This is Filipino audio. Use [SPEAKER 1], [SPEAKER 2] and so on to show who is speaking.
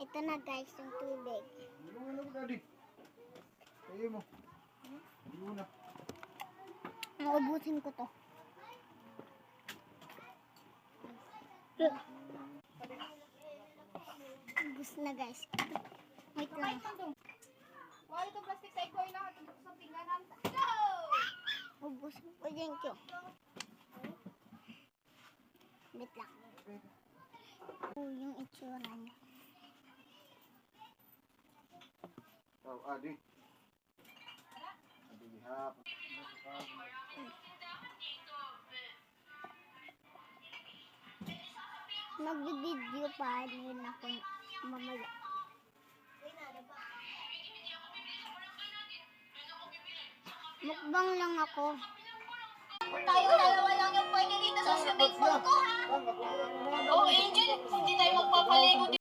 [SPEAKER 1] Ito na guys, yung tubig.
[SPEAKER 2] Iyon na mo, daddy. Kayo mo. Iyon na.
[SPEAKER 1] Naubusin ko to. Ubus na guys. Wait lang.
[SPEAKER 3] Wala itong plastic sa ikoy lahat. Sa pingganan. Go!
[SPEAKER 1] Ubus ko din ito. Wait lang. Yung itsura niya.
[SPEAKER 2] Oh, adi. Adi hap.
[SPEAKER 1] Mag-video pa rin ako mamaya. Mukbang lang ako.
[SPEAKER 3] Tayo dalawa lang yung pwede dito sa swimming pool ko, ha? Oh, Angel, hindi tayo magpapaligo dito.